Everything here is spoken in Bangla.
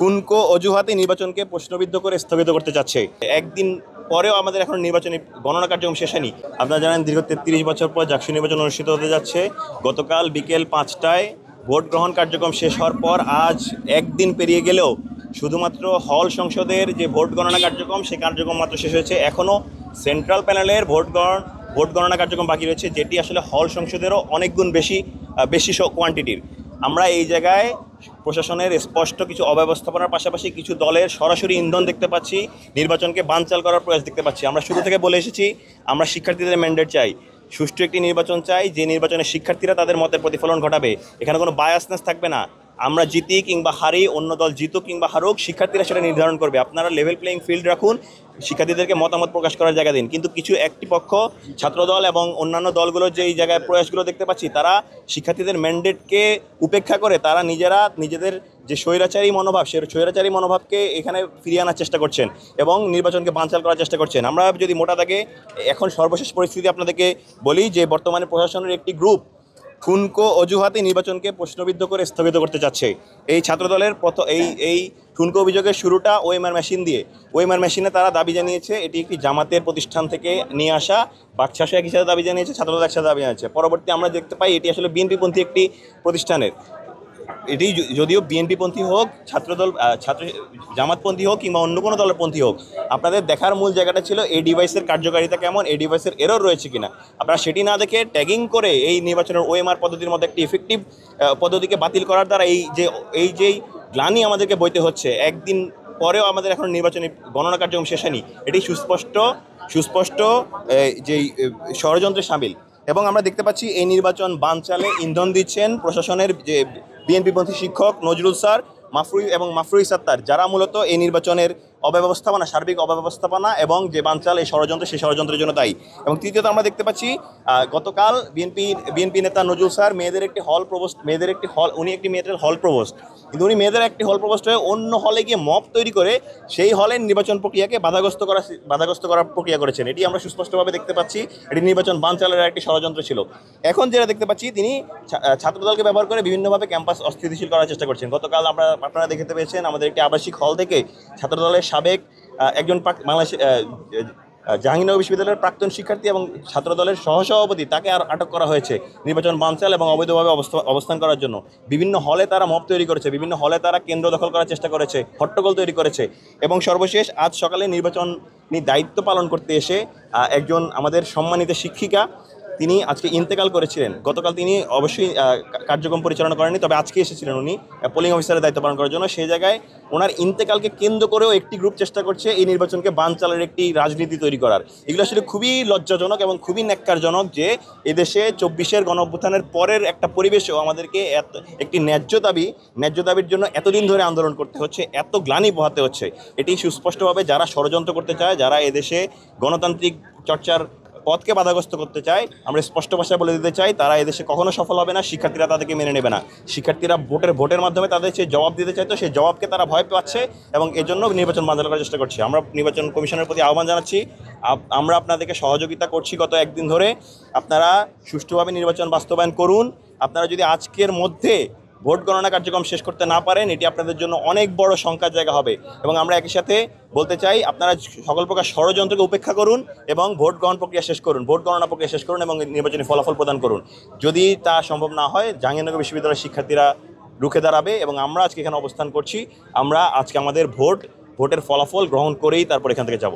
ঠুনকো অজুহাতে নির্বাচনকে প্রশ্নবিদ্ধ করে স্থগিত করতে চাচ্ছে। একদিন পরেও আমাদের এখন নির্বাচনী গণনা কার্যক্রম শেষ হয়নি। আপনারা জানেন দীর্ঘ 33 বছর পর জাকসু নির্বাচন অনুষ্ঠিত হতে যাচ্ছে। গতকাল বিকেল 5টায় ভোট গ্রহণ কার্যক্রম শেষ হওয়ার পর আজ একদিন পেরিয়ে গেলেও শুধুমাত্র হল সংসদের যে ভোট গণনা কার্যক্রম সেই কার্যক্রম মাত্র শেষ হয়েছে। এখনও সেন্ট্রাল প্যানেলের ভোট গণনা কার্যক্রম বাকি রয়েছে, যেটি আসলে হল সংসদেরও অনেক গুণ বেশি কোয়ান্টিটির। আমরা এই জায়গায় প্রশাসনের স্পষ্ট কিছু অব্যবস্থাপনার পাশাপাশি কিছু দলের সরাসরি ইন্ধন দেখতে পাচ্ছি, নির্বাচনকে বানচাল করার প্রয়াস দেখতে পাচ্ছি। আমরা শুরু থেকে বলে এসেছি আমরা শিক্ষার্থীদের ম্যান্ডেট চাই, সুষ্ঠু একটি নির্বাচন চাই, যে নির্বাচনে শিক্ষার্থীরা তাদের মতের প্রতিফলন ঘটাবে। এখানে কোনো বায়াসনেস থাকবে না। আমরা জিতি কিংবা হারি, অন্য দল জিতুক কিংবা হারুক, শিক্ষার্থীরা সেটা নির্ধারণ করবে। আপনারা লেভেল প্লেইং ফিল্ড রাখুন, শিক্ষার্থীদেরকে মতামত প্রকাশ করার জায়গা দিন। কিন্তু কিছু একটি পক্ষ, ছাত্রদল এবং অন্যান্য দলগুলোর যে এই জায়গায় প্রয়াসগুলো দেখতে পাচ্ছি, তারা শিক্ষার্থীদের ম্যান্ডেটকে উপেক্ষা করে তারা নিজেদের যে স্বৈরাচারী মনোভাব, সেই স্বৈরাচারী মনোভাবকে এখানে ফিরিয়ে আনার চেষ্টা করছেন এবং নির্বাচনকে বানচাল করার চেষ্টা করছেন। আমরা যদি মোটা দাগে এখন সর্বশেষ পরিস্থিতি আপনাদেরকে বলি যে বর্তমানে প্রশাসনের একটি গ্রুপ ঠুনকো অজুহাতে নির্বাচনকে প্রশ্নবিদ্ধ করে স্থগিত করতে চাচ্ছে। এই ছাত্রদলের এই ঠুনকো অভিযোগের শুরুটা ওএমআর মেশিন দিয়ে। ওএমআর মেশিনে তারা দাবি জানিয়েছে এটি একটি জামাতের প্রতিষ্ঠান থেকে নিয়ে আসা, বাকশাসে এক হিসাবে দাবি জানিয়েছে, ছাত্রদল একসাথে দাবি জানিয়েছে। পরবর্তী আমরা দেখতে পাই এটি আসলে বিএনপিপন্থী একটি প্রতিষ্ঠানের। এটি যদিও বিএনপিপন্থী হোক, জামাতপন্থী হোক কিংবা অন্য কোনো দলের পন্থী হোক, আপনাদের দেখার মূল জায়গাটা ছিল এই ডিভাইসের কার্যকারিতা কেমন, এই ডিভাইসের এরর রয়েছে কিনা। আপনারা সেটি না দেখে ট্যাগিং করে এই নির্বাচনের ওএমআর পদ্ধতির মধ্যে একটি ইফেক্টিভ পদ্ধতিকে বাতিল করার দ্বারা যেই গ্লানি আমাদেরকে বইতে হচ্ছে, একদিন পরেও আমাদের এখন নির্বাচনী গণনা কার্যক্রম শেষ হয়নি, এটি সুস্পষ্ট যেই ষড়যন্ত্রে সামিল। এবং আমরা দেখতে পাচ্ছি এই নির্বাচন বানচালে ইন্ধন দিচ্ছেন প্রশাসনের যে বিএনপিপন্থী শিক্ষক নজরুল স্যার, মাফরুই সত্তার, যারা মূলত এই নির্বাচনের সার্বিক অব্যবস্থাপনা এবং যে বানচাল এই সেই ষড়যন্ত্রের জন্য দায়ী। এবং তৃতীয়ত আমরা দেখতে পাচ্ছি গতকাল বিএনপি নেতা নজরুল স্যার উনি একটি মেয়েদের হল প্রভোস্ট, কিন্তু উনি মেয়েদের একটি হল প্রভোস্ট হয়ে অন্য হলে গিয়ে মব তৈরি করে সেই হলের নির্বাচন প্রক্রিয়াকে বাধাগ্রস্ত করার প্রক্রিয়া করেছেন। এটি আমরা সুস্পষ্টভাবে দেখতে পাচ্ছি এটি নির্বাচন বানচালের একটি ষড়যন্ত্র ছিল। এখন যেটা দেখতে পাচ্ছি তিনি ছাত্রদলকে ব্যবহার করে বিভিন্নভাবে ক্যাম্পাস অস্থিতিশীল করার চেষ্টা করছেন। গতকাল আপনারা দেখতে পেয়েছেন আমাদের একটি আবাসিক হল থেকে ছাত্রদলের সাবেক একজন বাংলাদেশ জাহাঙ্গীরনগর বিশ্ববিদ্যালয়ের প্রাক্তন শিক্ষার্থী এবং ছাত্রদলের সহসভাপতি, তাকে আটক করা হয়েছে নির্বাচন বানচাল এবং অবৈধভাবে অবস্থান করার জন্য। বিভিন্ন হলে তারা মব তৈরি করেছে, বিভিন্ন হলে তারা কেন্দ্র দখল করার চেষ্টা করেছে, হট্টগোল তৈরি করেছে। এবং সর্বশেষ আজ সকালে নির্বাচনী দায়িত্ব পালন করতে এসে একজন আমাদের সম্মানিত শিক্ষিকা, তিনি আজকে ইন্তেকাল করেছিলেন। গতকাল তিনি অবশ্যই কার্যক্রম পরিচালনা করেননি, তবে আজকে এসেছিলেন উনি পোলিং অফিসারের দায়িত্ব পালন করার জন্য। সেই জায়গায় ওনার ইন্তেকালকে কেন্দ্র করেও একটি গ্রুপ চেষ্টা করছে এই নির্বাচনকে বানচালের একটি রাজনীতি তৈরি করার। এগুলো আসলে খুবই লজ্জাজনক এবং খুবই ন্যাক্কারজনক যে এদেশে 24-এর গণঅভ্যুত্থানের পরের একটা পরিবেশেও আমাদেরকে একটি ন্যায্য দাবির জন্য এতদিন ধরে আন্দোলন করতে হচ্ছে, এত গ্লানি পোহাতে হচ্ছে। এটি সুস্পষ্টভাবে যারা ষড়যন্ত্র করতে চায়, যারা এদেশে গণতান্ত্রিক চর্চার পথকে বাধাগ্রস্ত করতে চায়, আমরা স্পষ্ট ভাষায় বলে দিতে চাই তারা এদেশে কখনো সফল হবে না। শিক্ষার্থীরা তাদেরকে মেনে নেবে না। শিক্ষার্থীরা ভোটের মাধ্যমে তাদের যে জবাব দিতে চায়, তো সেই জবাবকে তারা ভয় পাচ্ছে এবং এজন্য নির্বাচন বানচাল করার চেষ্টা করছে। আমরা নির্বাচন কমিশনের প্রতি আহ্বান জানাচ্ছি, আমরা আপনাদেরকে সহযোগিতা করছি গত একদিন ধরে, আপনারা সুষ্ঠুভাবে নির্বাচন বাস্তবায়ন করুন। আপনারা যদি আজকের মধ্যে ভোট গণনা কার্যক্রম শেষ করতে না পারেন, এটি আপনাদের জন্য অনেক বড় শঙ্কার জায়গা হবে। এবং আমরা একই সাথে বলতে চাই আপনারা সকল প্রকার ষড়যন্ত্রকে উপেক্ষা করুন এবং ভোট গণনা প্রক্রিয়া শেষ করুন এবং নির্বাচনী ফলাফল প্রদান করুন। যদি তা সম্ভব না হয়, জাহাঙ্গীরনগর বিশ্ববিদ্যালয়ের শিক্ষার্থীরা রুখে দাঁড়াবে এবং আমরা আজকে এখানে অবস্থান করছি। আমরা আজকে আমাদের ভোটের ফলাফল গ্রহণ করেই তারপর এখান থেকে যাব।